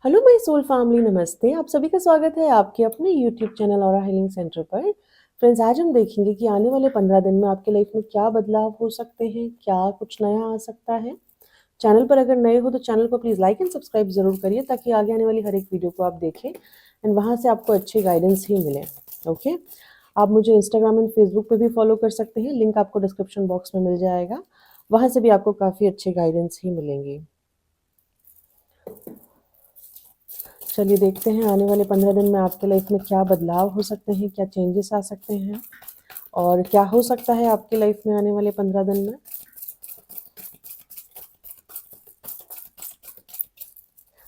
Hello my soul family, नमस्ते। आप सभी का स्वागत है आपके अपने यूट्यूब चैनल और हीलिंग सेंटर पर। फ्रेंड्स, आज हम देखेंगे कि आने वाले 15 दिन में आपके लाइफ में क्या बदलाव हो सकते हैं, क्या कुछ नया आ सकता है। चैनल पर अगर नए हो तो चैनल को प्लीज़ लाइक एंड सब्सक्राइब ज़रूर करिए, ताकि आगे आने वाली हर एक वीडियो को आप देखें एंड वहाँ से आपको अच्छी गाइडेंस ही मिले। ओके, आप मुझे इंस्टाग्राम एंड फेसबुक पे भी फॉलो कर सकते हैं, लिंक आपको डिस्क्रिप्शन बॉक्स में मिल जाएगा। वहाँ से भी आपको काफ़ी अच्छी गाइडेंस ही मिलेंगी। चलिए देखते हैं आने वाले 15 दिन में आपके लाइफ में क्या बदलाव हो सकते हैं, क्या चेंजेस आ सकते हैं और क्या हो सकता है आपकी लाइफ में आने वाले 15 दिन में।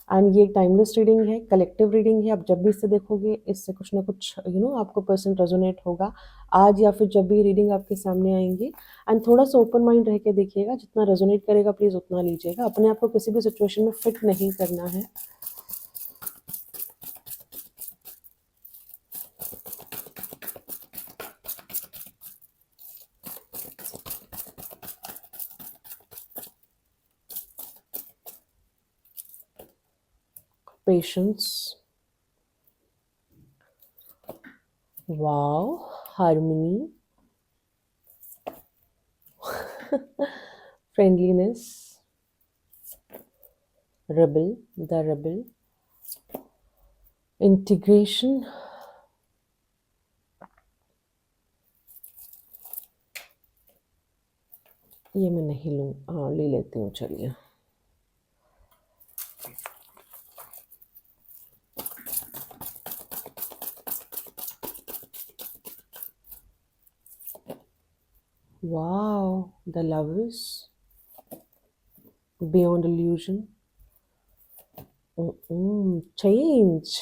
एंड ये टाइमलेस रीडिंग है, कलेक्टिव रीडिंग है। आप जब भी इसे देखोगे, इससे कुछ ना कुछ आपको पर्सन रेजोनेट होगा आज या फिर जब भी रीडिंग आपके सामने आएंगी। एंड थोड़ा सा ओपन माइंड रह के देखिएगा, जितना रेजोनेट करेगा प्लीज़ उतना लीजिएगा। अपने आप को किसी भी सिचुएशन में फिट नहीं करना है। Patience, wow, harmony, friendliness, rebel, the rebel, integration, ये मैं नहीं लूँ, हाँ ले लेती हूँ, चलिए। Wow, the lovers, beyond illusion, change,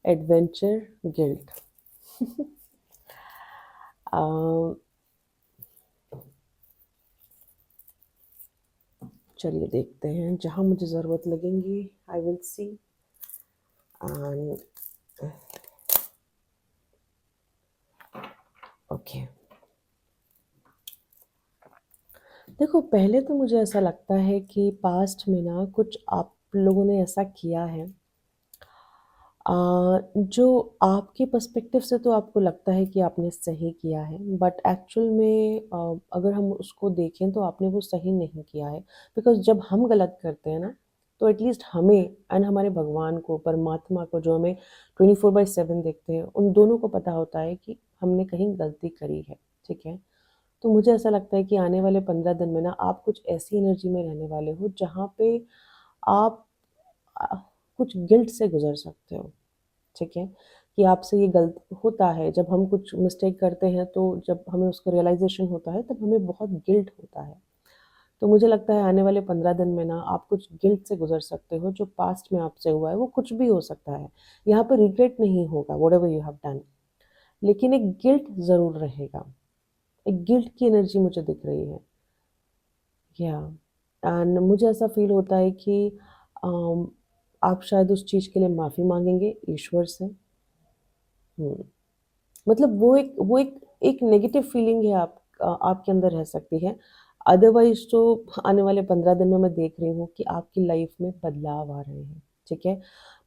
adventure, guilt. चलिए देखते हैं, जहाँ मुझे ज़रूरत लगेंगी I will see. And okay, देखो पहले तो मुझे ऐसा लगता है कि पास्ट में ना कुछ आप लोगों ने ऐसा किया है जो आपके पर्सपेक्टिव से तो आपको लगता है कि आपने सही किया है, बट एक्चुअल में अगर हम उसको देखें तो आपने वो सही नहीं किया है। बिकॉज जब हम गलत करते हैं ना, तो एटलीस्ट हमें एंड हमारे भगवान को, परमात्मा को, जो हमें 24/7 देखते हैं, उन दोनों को पता होता है कि हमने कहीं गलती करी है। ठीक है, तो मुझे ऐसा लगता है कि आने वाले 15 दिन में ना आप कुछ ऐसी एनर्जी में रहने वाले हो जहाँ पे आप अ, कुछ गिल्ट से गुजर सकते हो। ठीक है, कि आपसे ये गलत होता है, जब हम कुछ मिस्टेक करते हैं तो जब हमें उसका रियलाइजेशन होता है तब हमें बहुत गिल्ट होता है। तो मुझे लगता है आने वाले 15 दिन में ना आप कुछ गिल्ट से गुजर सकते हो, जो पास्ट में आपसे हुआ है। वो कुछ भी हो सकता है, यहाँ पर रिग्रेट नहीं होगा what ever you have done, लेकिन एक गिल्ट ज़रूर रहेगा। एक गिल्ट की एनर्जी मुझे दिख रही है। या एंड मुझे ऐसा फील होता है कि अम, आप शायद उस चीज़ के लिए माफ़ी मांगेंगे ईश्वर से। हम्म, मतलब वो एक नेगेटिव फीलिंग है, आपके अंदर रह सकती है। अदरवाइज तो आने वाले 15 दिन में मैं देख रही हूँ कि आपकी लाइफ में बदलाव आ रहे हैं। ठीक है,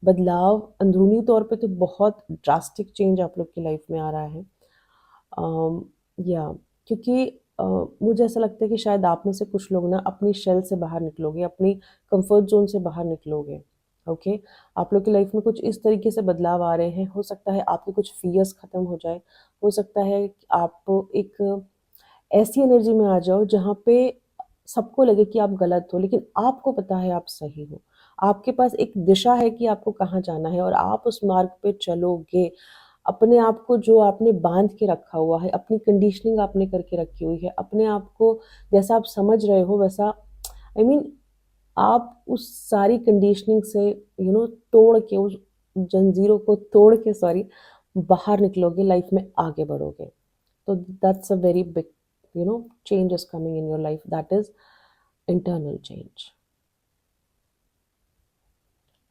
बदलाव अंदरूनी तौर पे तो बहुत ड्रास्टिक चेंज आप लोग की लाइफ में आ रहा है। अम, या क्योंकि मुझे ऐसा लगता है कि शायद आप में से कुछ लोग ना अपनी शेल से बाहर निकलोगे, अपनी कंफर्ट जोन से बाहर निकलोगे। ओके, आप लोग की लाइफ में कुछ इस तरीके से बदलाव आ रहे हैं। हो सकता है आपके कुछ फियर्स खत्म हो जाए, हो सकता है कि आप एक ऐसी एनर्जी में आ जाओ जहाँ पे सबको लगे कि आप गलत हो, लेकिन आपको पता है आप सही हो। आपके पास एक दिशा है कि आपको कहाँ जाना है और आप उस मार्ग पे चलोगे। अपने आप को जो आपने बांध के रखा हुआ है, अपनी कंडीशनिंग आपने करके रखी हुई है, अपने आप को जैसा आप समझ रहे हो वैसा, आई मीन आप उस सारी कंडीशनिंग से तोड़ के, उस जंजीरों को तोड़ के, सॉरी, बाहर निकलोगे, लाइफ में आगे बढ़ोगे। तो that's a very big change is coming in your life, that is internal change.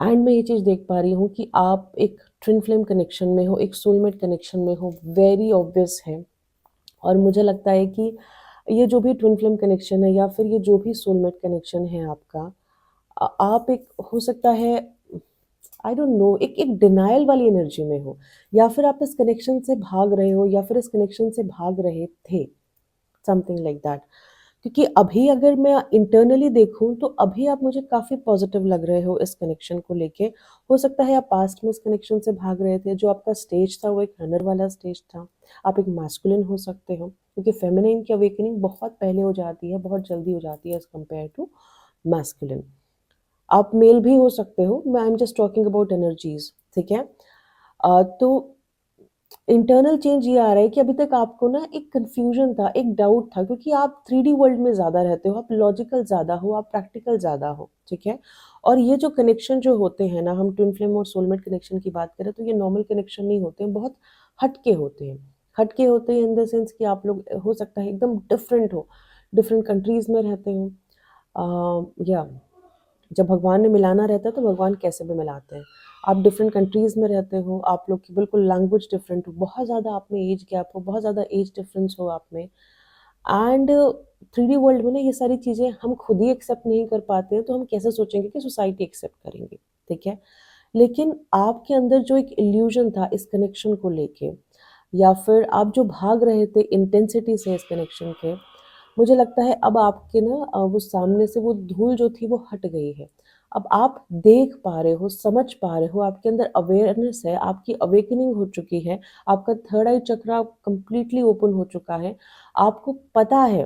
And मैं ये चीज़ देख पा रही हूँ कि आप एक ट्विन फ्लेम कनेक्शन में हो, एक सोलमेट कनेक्शन में हो, वेरी ऑब्वियस है। और मुझे लगता है कि ये जो भी ट्विन फ्लेम कनेक्शन है या फिर ये जो भी सोलमेट कनेक्शन है आपका, आप एक हो सकता है आई डोंट नो एक डिनायल वाली एनर्जी में हो, या फिर आप इस कनेक्शन से भाग रहे हो या फिर इस कनेक्शन से भाग रहे थे, समथिंग लाइक दैट। क्योंकि अभी अगर मैं इंटरनली देखूँ तो अभी आप मुझे काफ़ी पॉजिटिव लग रहे हो इस कनेक्शन को लेके। हो सकता है आप पास्ट में इस कनेक्शन से भाग रहे थे, जो आपका स्टेज था वो एक रनर वाला स्टेज था। आप एक मैस्कुलिन हो सकते हो, क्योंकि फेमिनिन की अवेकनिंग बहुत पहले हो जाती है, बहुत जल्दी हो जाती है एज़ कम्पेयर टू मैस्कुलिन। आप मेल भी हो सकते हो, मैं I am just talking about energies, ठीक है? तो इंटरनल चेंज ये आ रहा है कि अभी तक आपको ना एक कन्फ्यूजन था, एक डाउट था, क्योंकि आप 3D वर्ल्ड में ज़्यादा रहते हो, आप लॉजिकल ज़्यादा हो, आप प्रैक्टिकल ज़्यादा हो, ठीक है? और ये जो कनेक्शन जो होते हैं ना, हम ट्विन फ्लेम और सोलमेट कनेक्शन की बात करें तो ये नॉर्मल कनेक्शन नहीं होते हैं, बहुत हटके होते हैं। हटके होते हैं इन द सेंस कि आप लोग हो सकता है एकदम डिफरेंट हो, डिफरेंट कंट्रीज़ में रहते हो। या जब भगवान ने मिलाना रहता है तो भगवान कैसे भी मिलाते हैं। आप डिफरेंट कंट्रीज़ में रहते हो, आप लोग की बिल्कुल लैंग्वेज डिफरेंट हो, बहुत ज़्यादा आप में एज गैप हो, बहुत ज़्यादा एज डिफरेंस हो आप में। एंड 3D वर्ल्ड में ना ये सारी चीज़ें हम खुद ही एक्सेप्ट नहीं कर पाते हैं, तो हम कैसे सोचेंगे कि सोसाइटी एक्सेप्ट करेंगे, ठीक है? लेकिन आपके अंदर जो एक इल्यूज़न था इस कनेक्शन को लेके, या फिर आप जो भाग रहे थे इंटेंसिटी से इस कनेक्शन के, मुझे लगता है अब आपके ना वो सामने से वो धूल जो थी वो हट गई है। अब आप देख पा रहे हो, समझ पा रहे हो, आपके अंदर अवेयरनेस है, आपकी अवेकनिंग हो चुकी है, आपका थर्ड आई चक्रा कंप्लीटली ओपन हो चुका है। आपको पता है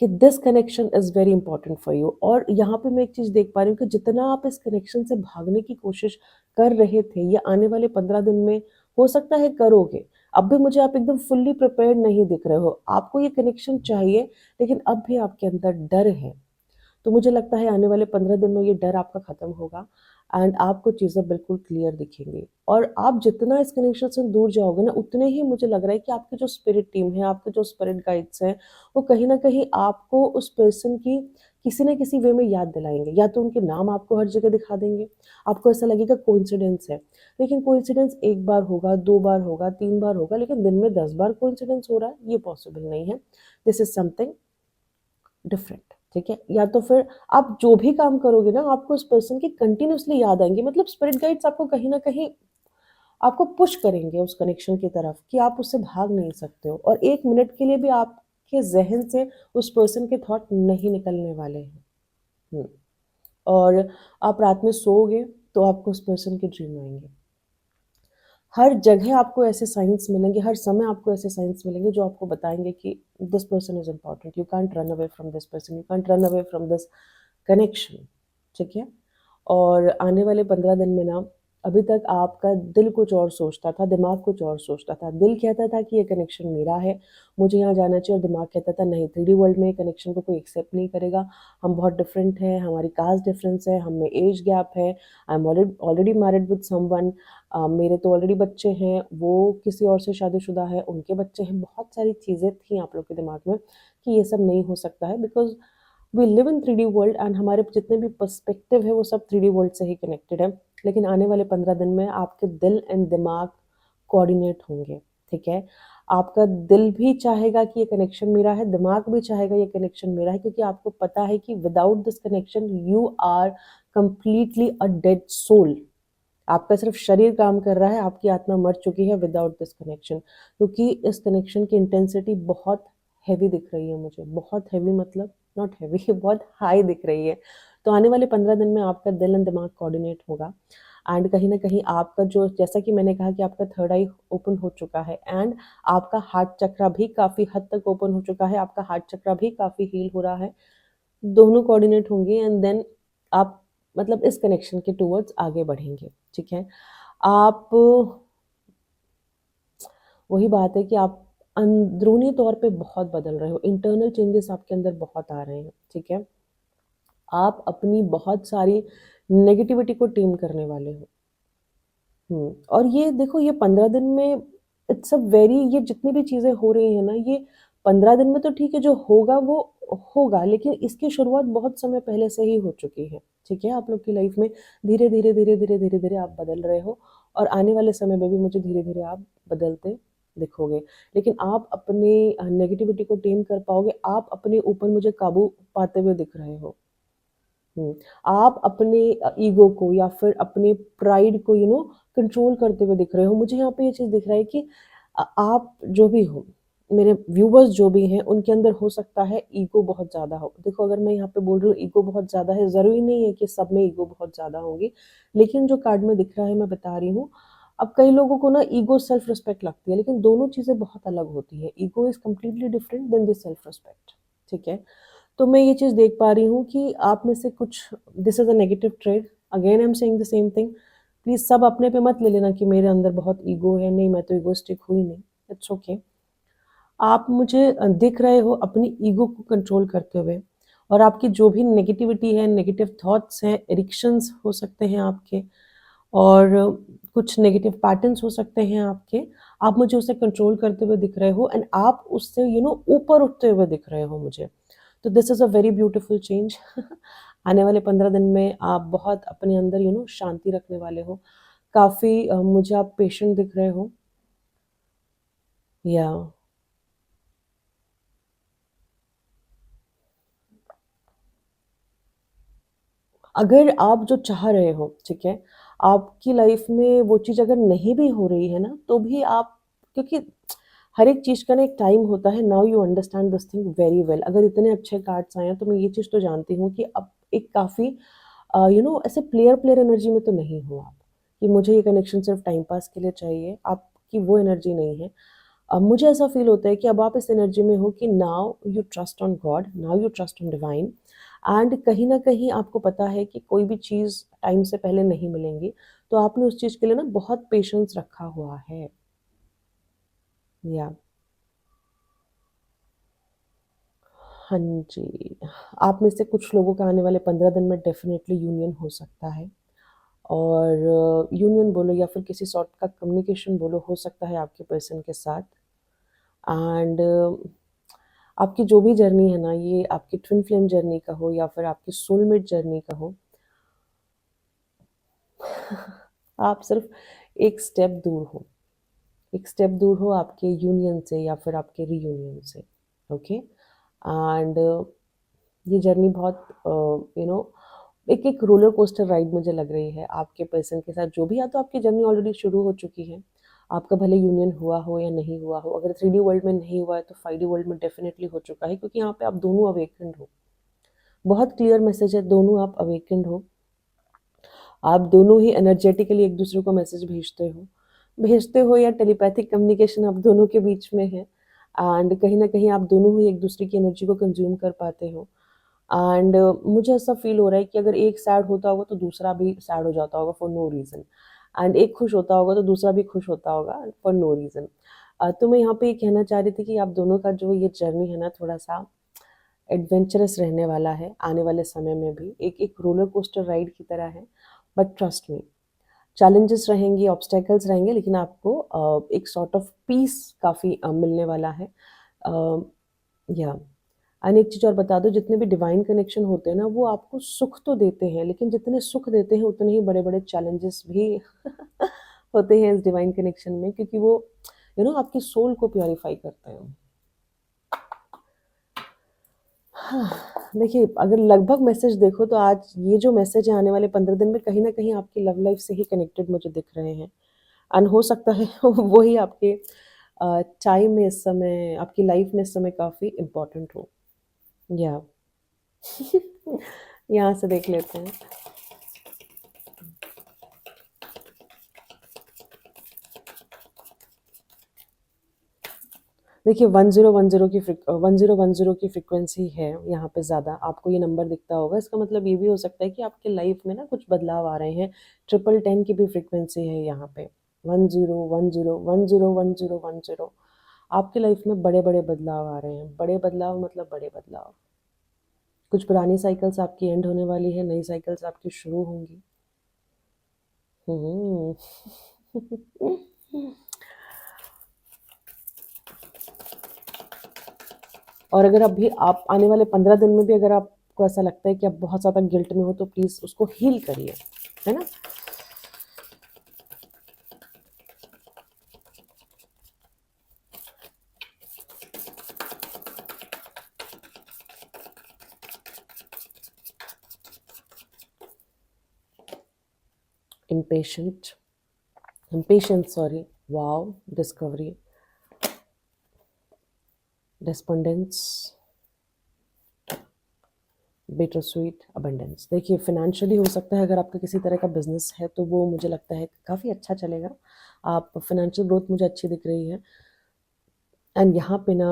कि this connection is very important for you, और यहाँ पे मैं एक चीज़ देख पा रही हूँ कि जितना आप इस कनेक्शन से भागने की कोशिश कर रहे थे, ये आने वाले 15 दिन में हो सकता है करोगे। अब भी मुझे आप एकदम फुल्ली प्रिपेयर्ड नहीं दिख रहे हो। आपको ये कनेक्शन चाहिए, लेकिन अब भी आपके अंदर डर है। तो मुझे लगता है आने वाले 15 दिन में ये डर आपका ख़त्म होगा एंड आपको चीज़ें बिल्कुल क्लियर दिखेंगी। और आप जितना इस कनेक्शन से दूर जाओगे ना, उतने ही मुझे लग रहा है कि आपकी जो स्पिरिट टीम है, आपके जो स्पिरिट गाइड्स हैं, वो कहीं न कहीं आपको उस पर्सन की किसी न किसी वे में याद दिलाएँगे। या तो उनके नाम आपको हर जगह दिखा देंगे, आपको ऐसा लगेगा कोइंसिडेंस है। लेकिन कोइंसिडेंस 1 बार होगा, 2 बार होगा, 3 बार होगा, लेकिन दिन में 10 बार कोइंसिडेंस हो रहा है, ये पॉसिबल नहीं है। दिस इज़ समथिंग डिफरेंट, ठीक है? या तो फिर आप जो भी काम करोगे ना, आपको उस पर्सन की कंटिन्यूअसली याद आएँगी, मतलब स्पिरिट गाइड्स आपको कहीं न कहीं आपको पुश करेंगे उस कनेक्शन की तरफ कि आप उससे भाग नहीं सकते हो, और 1 मिनट के लिए भी आपके ज़हन से उस पर्सन के थॉट नहीं निकलने वाले हैं। हुँ। और आप रात में सोओगे तो आपको उस पर्सन के ड्रीम आएँगे। हर जगह आपको ऐसे साइन्स मिलेंगे, हर समय आपको ऐसे साइन्स मिलेंगे जो आपको बताएँगे कि this person is important, you can't run away from this person, you can't run away from this connection, ठीक है? और आने वाले 15 दिन में ना, अभी तक आपका दिल कुछ और सोचता था, दिमाग कुछ और सोचता था। दिल कहता था कि ये कनेक्शन मेरा है, मुझे यहाँ जाना चाहिए, और दिमाग कहता था नहीं, 3D वर्ल्ड में कनेक्शन को कोई एक्सेप्ट नहीं करेगा, हम बहुत डिफरेंट हैं, हमारी कास्ट डिफरेंस है, हम में एज गैप है, I am already married with someone, मेरे तो ऑलरेडी बच्चे हैं, वो किसी और से शादीशुदा है, उनके बच्चे हैं। बहुत सारी चीज़ें थी आप लोग के दिमाग में कि ये सब नहीं हो सकता है, because we live in 3D world and हमारे जितने भी पर्सपेक्टिव है वो सब 3D वर्ल्ड से ही कनेक्टेड है। लेकिन आने वाले 15 दिन में आपके दिल एंड दिमाग कोऑर्डिनेट होंगे, ठीक है? आपका दिल भी चाहेगा कि ये कनेक्शन मेरा है, दिमाग भी चाहेगा ये कनेक्शन मेरा है, क्योंकि आपको पता है कि without this connection you are completely a dead soul. आपका सिर्फ शरीर काम कर रहा है, आपकी आत्मा मर चुकी है विदाउट दिस कनेक्शन। क्योंकि इस कनेक्शन की इंटेंसिटी बहुत हेवी दिख रही है मुझे, बहुत हेवी मतलब नॉट हेवी बहुत हाई दिख रही है। तो आने वाले 15 दिन में आपका दिल एंड दिमाग कोऑर्डिनेट होगा, एंड कहीं न कहीं आपका जो, जैसा कि मैंने कहा कि आपका थर्ड आई ओपन हो चुका है, एंड आपका हार्ट चक्रा भी काफ़ी हद तक ओपन हो चुका है, आपका हार्ट चक्रा भी काफ़ी हील हो रहा है। दोनों कोऑर्डिनेट होंगे एंड देन आप मतलब इस कनेक्शन के टुवर्ड्स आगे बढ़ेंगे, ठीक है? आप वही बात है कि आप अंदरूनी तौर पे बहुत बदल रहे हो, इंटरनल चेंजेस आपके अंदर बहुत आ रहे हैं, ठीक है? आप अपनी बहुत सारी नेगेटिविटी को टेम करने वाले हो। और ये देखो, ये 15 दिन में इट्स अ वेरी, ये जितनी भी चीज़ें हो रही हैं ना, ये 15 दिन में तो ठीक है, जो होगा वो होगा, लेकिन इसकी शुरुआत बहुत समय पहले से ही हो चुकी है, ठीक है? आप लोग की लाइफ में धीरे-धीरे, धीरे-धीरे, धीरे-धीरे आप बदल रहे हो, और आने वाले समय में भी मुझे धीरे-धीरे आप बदलते दिखोगे। लेकिन आप अपनी नेगेटिविटी को टेम कर पाओगे, आप अपने ऊपर मुझे काबू पाते हुए दिख रहे हो। हुँ, आप अपने ईगो को या फिर अपने प्राइड को कंट्रोल करते हुए दिख रहे हो। मुझे यहाँ पे ये चीज़ दिख रहा है कि आप जो भी हो, मेरे व्यूअर्स जो भी हैं, उनके अंदर हो सकता है ईगो बहुत ज़्यादा हो। देखो, अगर मैं यहाँ पे बोल रही हूँ ईगो बहुत ज़्यादा है, ज़रूरी नहीं है कि सब में ईगो बहुत ज़्यादा होंगी, लेकिन जो कार्ड में दिख रहा है मैं बता रही हूँ। अब कई लोगों को ना ईगो सेल्फ रिस्पेक्ट लगती है, लेकिन दोनों चीज़ें बहुत अलग होती हैं। Ego is completely different than the self respect, ठीक है? तो मैं ये चीज़ देख पा रही हूँ कि आप में से कुछ, this is a negative trade, again I am saying the same thing. Please सब अपने पे मत ले लेना कि मेरे अंदर बहुत ईगो है, नहीं मैं तो ईगोइस्टिक हुई नहीं, इट्स ओके। आप मुझे दिख रहे हो अपनी ईगो को कंट्रोल करते हुए, और आपकी जो भी नेगेटिविटी है, नेगेटिव थॉट्स हैं, एडिक्शंस हो सकते हैं आपके, और कुछ नेगेटिव पैटर्न्स हो सकते हैं आपके, आप मुझे उसे कंट्रोल करते हुए दिख रहे हो, एंड आप उससे ऊपर उठते हुए दिख रहे हो मुझे। तो this is a very beautiful change. आने वाले 15 दिन में आप बहुत अपने अंदर शांति रखने वाले हो। काफ़ी मुझे आप पेशेंट दिख रहे हो। या अगर आप जो चाह रहे हो, ठीक है? आपकी लाइफ़ में वो चीज़ अगर नहीं भी हो रही है ना, तो भी आप, क्योंकि हर एक चीज़ का ना एक टाइम होता है। Now you understand this thing very well. अगर इतने अच्छे कार्ड्स आए हैं, तो मैं ये चीज़ तो जानती हूँ कि अब एक काफ़ी ऐसे प्लेयर एनर्जी में तो नहीं हो आप, कि मुझे ये कनेक्शन सिर्फ़ टाइम पास के लिए चाहिए, आपकी वो एनर्जी नहीं है। अब मुझे ऐसा फ़ील होता है कि अब आप इस एनर्जी में हो कि now you trust on God, now you trust on divine, and कहीं न कहीं आपको पता है कि कोई भी चीज़ टाइम से पहले नहीं मिलेंगी, तो आपने उस चीज़ के लिए ना बहुत पेशेंस रखा हुआ है। या हाँ जी, आप में से कुछ लोगों का आने वाले 15 दिन में डेफ़िनेटली यूनियन हो सकता है, और यूनियन बोलो या फिर किसी सॉर्ट का कम्युनिकेशन बोलो, हो सकता है आपके पर्सन के साथ। एंड आपकी जो भी जर्नी है ना, ये आपकी ट्विन फ्लेम जर्नी का हो या फिर आपकी सोलमेट जर्नी का हो, आप सिर्फ़ एक स्टेप दूर हो। एक स्टेप दूर हो आपके यूनियन से या फिर आपके रीयूनियन से, ओके? एंड ये जर्नी बहुत एक रोलर कोस्टर राइड मुझे लग रही है आपके पर्सन के साथ, जो भी, या तो आपकी जर्नी ऑलरेडी शुरू हो चुकी है, आपका भले यूनियन हुआ हो या नहीं हुआ हो। अगर 3D वर्ल्ड में नहीं हुआ है, तो 5D वर्ल्ड में डेफ़िनेटली हो चुका है, क्योंकि यहाँ पे आप दोनों अवेकेंड हो। बहुत क्लियर मैसेज है, दोनों आप अवेकेंड हो। आप दोनों ही एनर्जेटिकली एक दूसरे को मैसेज भेजते हो या टेलीपैथिक कम्युनिकेशन आप दोनों के बीच में है, एंड कहीं न कहीं आप दोनों ही एक दूसरे की एनर्जी को कंज़्यूम कर पाते हो। एंड मुझे ऐसा फ़ील हो रहा है कि अगर एक सैड होता होगा, तो दूसरा भी सैड हो जाता होगा फॉर नो रीज़न, एंड एक खुश होता होगा, तो दूसरा भी खुश होता होगा फॉर नो रीज़न। तो मैं यहाँ पे ये कहना चाह रही थी कि आप दोनों का जो ये जर्नी है ना, थोड़ा-सा एडवेंचरस रहने वाला है आने वाले समय में भी। एक एक रोलर कोस्टर राइड की तरह है, बट ट्रस्ट मी, चैलेंजेस रहेंगी, ऑब्स्टैकल्स रहेंगे, लेकिन आपको एक सॉर्ट ऑफ पीस काफ़ी मिलने वाला है। अ, या एंड एक चीज़ और बता दो, जितने भी डिवाइन कनेक्शन होते हैं ना, वो आपको सुख तो देते हैं, लेकिन जितने सुख देते हैं, उतने ही बड़े-बड़े चैलेंजेस भी होते हैं इस डिवाइन कनेक्शन में, क्योंकि वो आपकी सोल को प्यूरिफाई करते हैं। हाँ, देखिए, अगर लगभग मैसेज देखो, तो आज ये जो मैसेज है आने वाले 15 दिन में, कहीं न कहीं आपकी लव लाइफ़ से ही कनेक्टेड मुझे दिख रहे हैं, एंड हो सकता है वही आपके टाइम में इस समय, आपकी लाइफ़ में इस समय काफ़ी इम्पोर्टेंट हो। या यहाँ से देख लेते हैं। देखिए, 1010 की फ्रीक्वेंसी है यहाँ पे ज़्यादा, आपको ये नंबर दिखता होगा, इसका मतलब ये भी हो सकता है कि आपकी लाइफ़ में ना कुछ बदलाव आ रहे हैं। 1010 की भी फ्रीक्वेंसी है यहाँ पे। 1010101010, आपकी लाइफ़ में बड़े-बड़े बदलाव आ रहे हैं। बड़े बदलाव मतलब बड़े बदलाव। कुछ पुरानी साइकिल्स आपकी एंड होने वाली है, नई साइकिल्स आपकी शुरू होंगी। हुँ, हुँ। और अगर अभी आप आने वाले 15 दिन में भी अगर आपको ऐसा लगता है कि आप बहुत ज़्यादा गिल्ट में हो, तो प्लीज़ उसको हील करिए, है ना? impatient, impatience, sorry, wow, discovery, despondence, bitter sweet, abundance. देखिए फाइनेंशियली हो सकता है अगर आपका किसी तरह का बिजनेस है तो वो मुझे लगता है काफ़ी अच्छा चलेगा। आप फाइनेंशियल ग्रोथ मुझे अच्छी दिख रही है। एंड यहाँ पे ना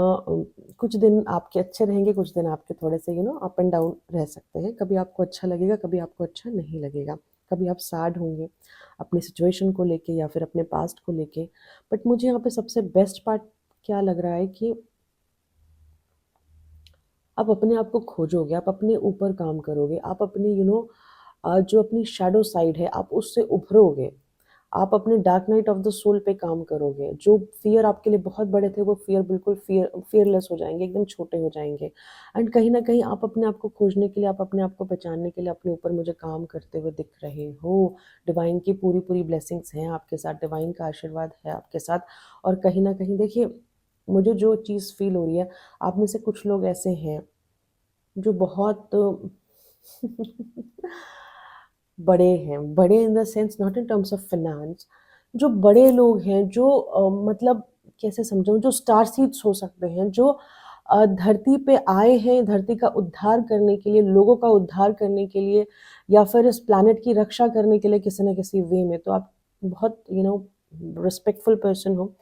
कुछ दिन आपके अच्छे रहेंगे, कुछ दिन आपके थोड़े से अप एंड डाउन रह सकते हैं। कभी आपको अच्छा लगेगा, कभी आपको अच्छा नहीं लगेगा। कभी आप सैड होंगे अपनी सिचुएशन को लेके या फिर अपने पास्ट को लेके। बट मुझे यहाँ पे सबसे बेस्ट पार्ट क्या लग रहा है कि आप अपने आप को खोजोगे, आप अपने ऊपर काम करोगे, आप अपनी जो अपनी शैडो साइड है आप उससे उभरोगे। आप अपने dark night of the soul पे काम करोगे। जो फ़ियर आपके लिए बहुत बड़े थे वो फ़ियर बिल्कुल फ़ियरलेस हो जाएँगे, एकदम छोटे हो जाएँगे। एंड कहीं न कहीं आप अपने आप को खोजने के लिए, आप अपने आप को पहचानने के लिए अपने ऊपर मुझे काम करते हुए दिख रहे हो। डिवाइन की पूरी-पूरी ब्लेसिंग्स हैं आपके साथ, डिवाइन का आशीर्वाद है आपके साथ। और कहीं न कहीं देखिए, मुझे जो चीज़ फ़ील हो रही है, आप में से कुछ लोग ऐसे हैं जो बहुत बड़े हैं, बड़े in the sense not in terms of finance. जो बड़े लोग हैं जो मतलब कैसे समझाऊँ, जो स्टार सीड्स हो सकते हैं, जो धरती पे आए हैं धरती का उद्धार करने के लिए, लोगों का उद्धार करने के लिए या फिर इस प्लैनेट की रक्षा करने के लिए किसी न किसी वे में। तो आप बहुत रिस्पेक्टफुल पर्सन हो।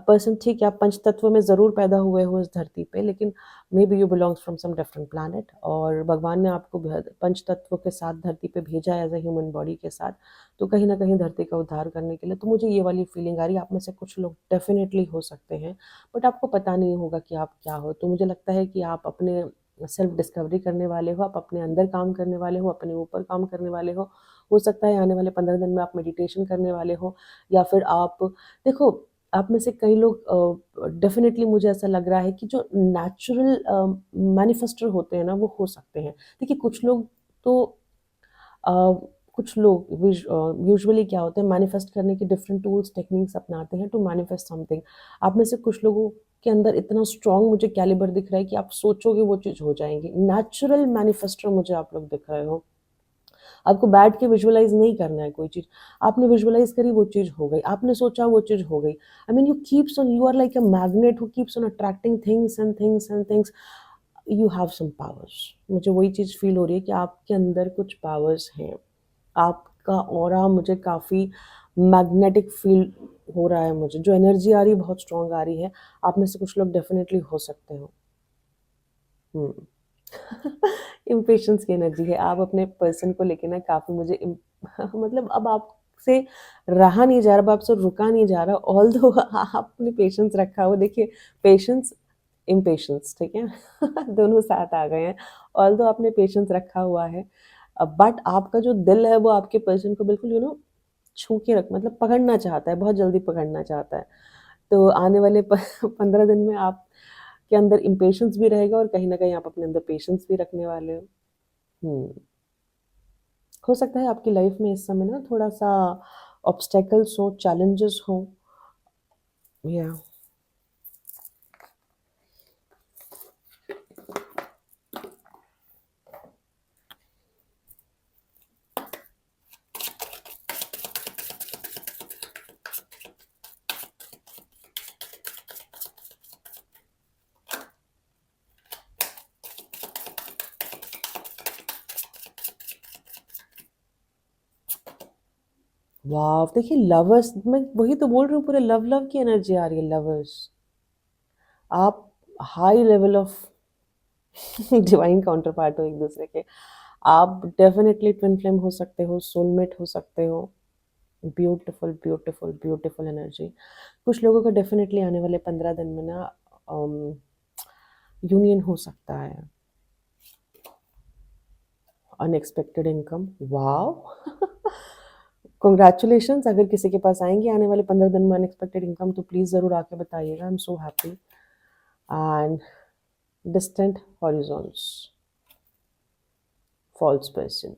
पर्सन ठीक है, आप पंचतत्व में ज़रूर पैदा हुए हो इस धरती पे, लेकिन maybe you belongs from some different planet और भगवान ने आपको पंच तत्व के साथ धरती पे भेजा है एज अ ह्यूमन बॉडी के साथ। तो कहीं ना कहीं धरती का उद्धार करने के लिए तो मुझे ये वाली फीलिंग आ रही है। आप में से कुछ लोग डेफिनेटली हो सकते हैं, बट आपको पता नहीं होगा कि आप क्या हो। तो मुझे लगता है कि आप अपने सेल्फ डिस्कवरी करने वाले हो, आप अपने अंदर काम करने वाले हो, अपने ऊपर काम करने वाले हो सकता है आने वाले 15 दिन में आप मेडिटेशन करने वाले हो या फिर आप देखो, आप में से कई लोग डेफ़िनेटली मुझे ऐसा लग रहा है कि जो नेचुरल मैनिफेस्टर होते हैं ना, वो हो सकते हैं। देखिए कुछ लोग तो अ, कुछ लोग यूजुअली क्या होता है मैनिफेस्ट करने के डिफरेंट टूल्स, टेक्निक्स अपनाते हैं टू मैनिफेस्ट समथिंग। आप में से कुछ लोगों के अंदर इतना स्ट्रॉन्ग मुझे कैलिबर दिख रहा है कि आप सोचोगे वो चीज़ हो जाएँगी। नेचुरल मैनिफेस्टर मुझे आप लोग दिख रहे हो। आपको बैठ के विजुअलाइज़ नहीं करना है कोई चीज़। आपने विजुअलाइज़ करी वो चीज़ हो गई, आपने सोचा वो चीज़ हो गई। I mean you are like a magnet who keeps on attracting things and things and things. You have some powers. मुझे वही चीज़ फ़ील हो रही है कि आपके अंदर कुछ पावर्स हैं। आपका ऑरा मुझे काफ़ी मैग्नेटिक फ़ील हो रहा है मुझे। जो एनर्जी आ रही है बहुत स्ट्रॉन्ग आ रही है। आप में से कुछ लोग डेफ़िनेटली हो सकते हो। हुँ। इम्पेशंस की एनर्जी है। आप अपने पर्सन को लेके ना काफ़ी मुझे मतलब अब आपसे रहा नहीं जा रहा, अब आपसे रुका नहीं जा रहा। ऑल्दो आपने पेशेंस रखा हो, देखिए पेशेंस, इम्पेशंस, ठीक है? दोनों साथ आ गए हैं। ऑल्दो आपने पेशेंस रखा हुआ है, बट आपका जो दिल है वो आपके पर्सन को बिल्कुल छू के रख मतलब पकड़ना चाहता है, बहुत जल्दी पकड़ना चाहता है। तो आने वाले 15 दिन में आप के अंदर इम्पेशंस भी रहेगा और कहीं न कहीं आप अपने अंदर पेशेंस भी रखने वाले हो। हुँ। हो सकता है आपकी लाइफ़ में इस समय ना थोड़ा-सा ऑब्स्टेकल्स हो, चैलेंजेस हों। या वॉव! देखिए लवर्स, मैं वही तो बोल रही हूँ, पूरे लव की एनर्जी आ रही है, लवर्स। आप high level of divine counter part हो एक-दूसरे के। आप डेफ़िनिटली ट्विन फ्लेम हो सकते हो, सोलमेट हो सकते हो। Beautiful, beautiful, beautiful energy. कुछ लोगों का डेफ़िनिटली आने वाले 15 दिन में ना अम, यूनियन हो सकता है। Unexpected income, wow! कांग्रेचुलेशंस। अगर किसी के पास आएँगी आने वाले 15 दिन में अनएक्सपेक्टेड इनकम तो प्लीज़ ज़रूर आके बताइएगा। I am so happy. And distant horizons, false person.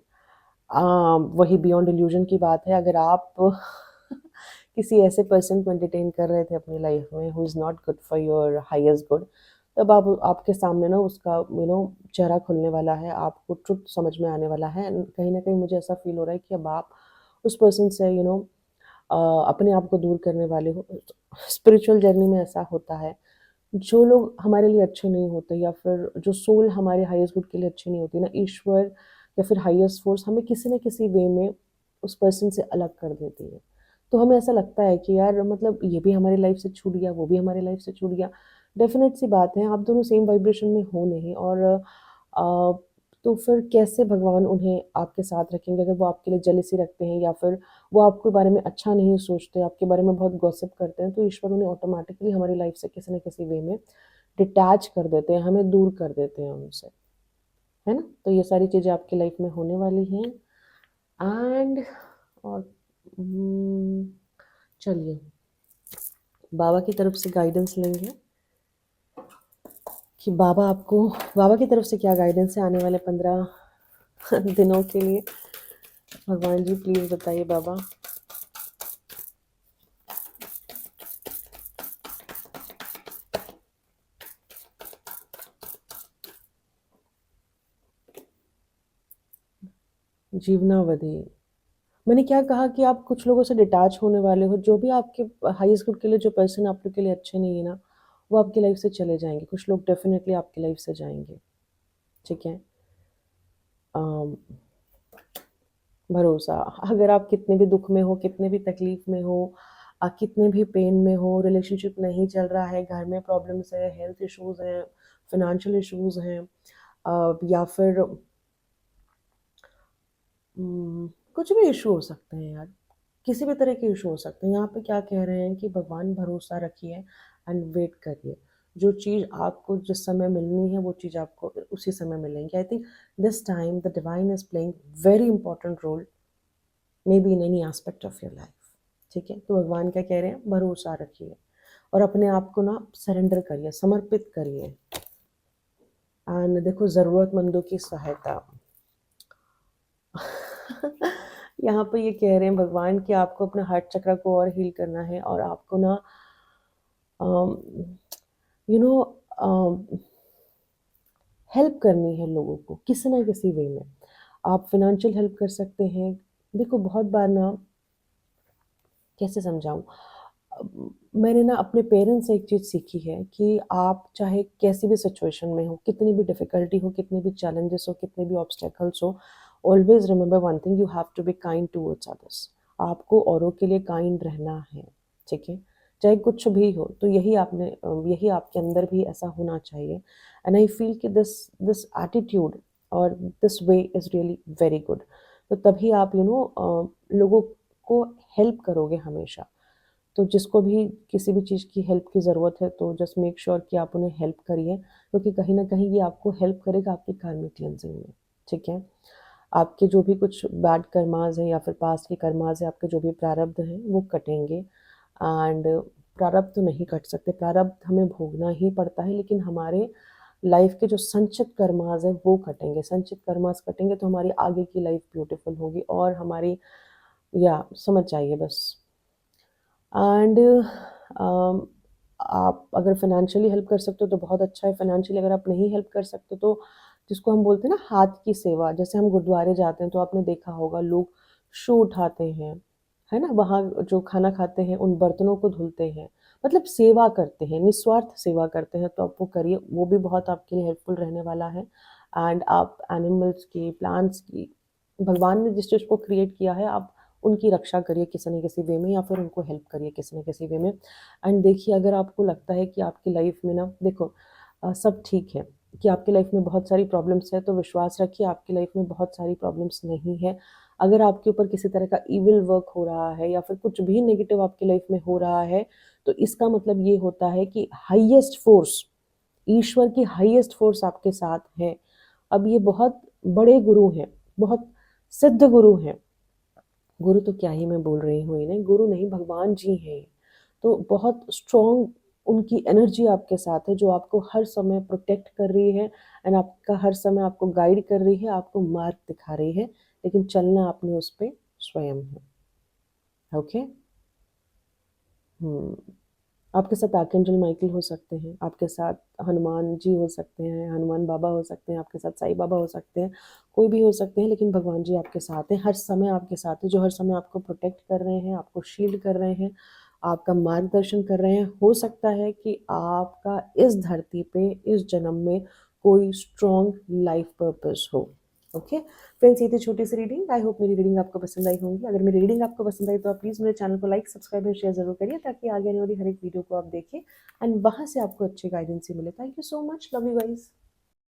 वही बियॉन्ड इल्यूजन की बात है। अगर आप किसी ऐसे पर्सन को एंटरटेन कर रहे थे अपनी लाइफ में who is not good for your highest good, तब आप आपके सामने ना उसका चेहरा खुलने वाला है, आपको ट्रुथ समझ में आने वाला है। एंड कहीं न कहीं मुझे ऐसा फ़ील हो रहा है कि अब आप उस पर्सन से अपने आप को दूर करने वाले हो। स्पिरिचुअल जर्नी में ऐसा होता है, जो लोग हमारे लिए अच्छे नहीं होते या फिर जो सोल हमारे हाईएस्ट गुड के लिए अच्छी नहीं होती ना, ईश्वर या फिर हाईएस्ट फोर्स हमें किसी न किसी वे में उस पर्सन से अलग कर देती है। तो हमें ऐसा लगता है कि यार मतलब ये भी हमारी लाइफ से छूट गया, वो भी हमारी लाइफ से छूट गया। डेफ़िनेट सी बात है, आप दोनों सेम वाइब्रेशन में हो नहीं, और तो फिर कैसे भगवान उन्हें आपके साथ रखेंगे अगर वो आपके लिए जेलसी रखते हैं या फिर वो आपके बारे में अच्छा नहीं सोचते, आपके बारे में बहुत गॉसिप करते हैं, तो ईश्वर उन्हें ऑटोमैटिकली हमारी लाइफ से किसी न किसी वे में डिटैच कर देते हैं, हमें दूर कर देते हैं उनसे, है ना? तो ये सारी चीज़ें आपकी लाइफ में होने वाली हैं। एंड और चलिए बाबा की तरफ से गाइडेंस लेंगे कि बाबा की तरफ से क्या गाइडेंस है आने वाले 15 दिनों के लिए। भगवान जी प्लीज़ बताइए बाबा। जीवनावधि। मैंने क्या कहा कि आप कुछ लोगों से डिटैच होने वाले हो, जो भी आपके हाईएस्ट गुड के लिए जो पर्सन आप लोग के लिए अच्छे नहीं है ना, वो आपकी लाइफ से चले जाएंगे। कुछ लोग डेफिनेटली आपकी लाइफ से जाएंगे, ठीक है? अम, भरोसा, अगर आप कितने भी दुख में हो, कितने भी तकलीफ में हो, कितने भी पेन में हो, रिलेशनशिप नहीं चल रहा है, घर में प्रॉब्लम्स है, हेल्थ इश्यूज हैं, फाइनेंशियल इश्यूज हैं, या फिर कुछ भी इशू हो सकते हैं यार, किसी भी तरह के इशू हो सकते हैं। यहाँ पे क्या कह रहे हैं कि भगवान भरोसा रखिए एंड वेट करिए। जो चीज़ आपको जिस समय मिलनी है वो चीज़ आपको उसी समय मिलेंगी। I think this time the divine is playing very important role maybe in any aspect of your life, ठीक है? तो भगवान क्या कह रहे हैं, भरोसा रखिए और अपने आप को ना सरेंडर करिए, समर्पित करिए। एंड देखो ज़रूरतमंदों की सहायता। यहाँ पे ये कह रहे हैं भगवान कि आपको अपना हार्ट चक्र को और हील करना है और आपको ना यू नो हेल्प करनी है लोगों को किसी ना किसी वे में। आप फाइनेंशियल हेल्प कर सकते हैं। देखो बहुत बार ना, कैसे समझाऊँ? मैंने ना अपने पेरेंट्स से एक चीज़ सीखी है कि आप चाहे कैसी भी सिचुएशन में हो, कितनी भी डिफ़िकल्टी हो, कितने भी चैलेंजेस हो, कितने भी ऑब्स्टेकल्स हो, always remember one thing, you have to be kind towards others. आपको औरों के लिए काइंड रहना है, ठीक है? चाहे कुछ भी हो, तो यही आपके अंदर भी ऐसा होना चाहिए। एंड आई फील कि दिस दिस एटीट्यूड और this way is really very good. तो तभी आप लोगों को हेल्प करोगे हमेशा। तो जिसको भी किसी भी चीज़ की हेल्प की ज़रूरत है तो जस्ट मेक श्योर कि आप उन्हें हेल्प करिए, क्योंकि कहीं न कहीं ये आपको हेल्प करेगा आपकी कार्मिक क्लेंजिंग में, ठीक है? आपके जो भी कुछ बैड कर्माज़ हैं या फिर पास्ट के कर्माज़ हैं, आपके जो भी प्रारब्ध हैं वो कटेंगे। एंड प्रारब्ध तो नहीं कट सकते, प्रारब्ध हमें भोगना ही पड़ता है, लेकिन हमारे लाइफ के जो संचित कर्माज़ हैं वो कटेंगे। संचित कर्माज़ कटेंगे तो हमारी आगे की लाइफ ब्यूटीफुल होगी और हमारी, या समझ जाइए बस। एंड आप अगर फाइनेंशियली हेल्प कर सकते हो तो बहुत अच्छा है। फाइनेंशियली अगर आप नहीं हेल्प कर सकते तो जिसको हम बोलते हैं ना हाथ की सेवा, जैसे हम गुरुद्वारे जाते हैं तो आपने देखा होगा लोग शू उठाते हैं, है ना? वहाँ जो खाना खाते हैं उन बर्तनों को धुलते हैं, मतलब सेवा करते हैं, निस्वार्थ सेवा करते हैं। तो आप वो करिए, वो भी बहुत आपके लिए हेल्पफुल रहने वाला है। एंड आप एनिमल्स की, प्लांट्स की, भगवान ने जिस चीज़ को क्रिएट किया है आप उनकी रक्षा करिए किसी न किसी वे में, या फिर उनको हेल्प करिए किसी न किसी वे में। एंड देखिए अगर आपको लगता है कि आपकी लाइफ में ना, देखो सब ठीक है कि आपकी लाइफ में बहुत सारी प्रॉब्लम्स है, तो विश्वास रखिए आपकी लाइफ में बहुत सारी प्रॉब्लम्स नहीं है। अगर आपके ऊपर किसी तरह का इविल वर्क हो रहा है या फिर कुछ भी नेगेटिव आपकी लाइफ में हो रहा है, तो इसका मतलब ये होता है कि हाईएस्ट फोर्स, ईश्वर की हाईएस्ट फोर्स आपके साथ है। अब ये बहुत बड़े गुरु हैं, बहुत सिद्ध गुरु हैं। गुरु तो क्या ही मैं बोल रही हूँ इन्हें, गुरु नहीं भगवान जी हैं ये। तो बहुत स्ट्रॉन्ग उनकी एनर्जी आपके साथ है जो आपको हर समय प्रोटेक्ट कर रही है एंड आपका हर समय आपको गाइड कर रही है, आपको मार्ग दिखा रही है, लेकिन चलना आपने उस पे स्वयं है। ओके? आपके साथ आर्कएंजल माइकल हो सकते हैं, आपके साथ हनुमान जी हो सकते हैं, हनुमान बाबा हो सकते हैं, आपके साथ साईं बाबा हो सकते हैं, कोई भी हो सकते हैं, लेकिन भगवान जी आपके साथ हैं, हर समय आपके साथ हैं, जो हर समय आपको प्रोटेक्ट कर रहे हैं, आपको शील्ड कर रहे हैं, आपका मार्गदर्शन कर रहे हैं। हो सकता है कि आपका इस धरती पे, इस जन्म में कोई स्ट्रॉन्ग लाइफ पर्पस हो। ओके फ्रेंड्स, ये थी छोटी सी रीडिंग। आई होप मेरी रीडिंग आपको पसंद आई होंगी। अगर मेरी रीडिंग आपको पसंद आई तो आप प्लीज़ मेरे चैनल को लाइक, सब्सक्राइब और शेयर ज़रूर करिए, ताकि आगे आने वाली हर एक वीडियो को आप देखें एंड वहाँ से आपको अच्छी गाइडेंस ही मिले। Thank you so much, love you guys.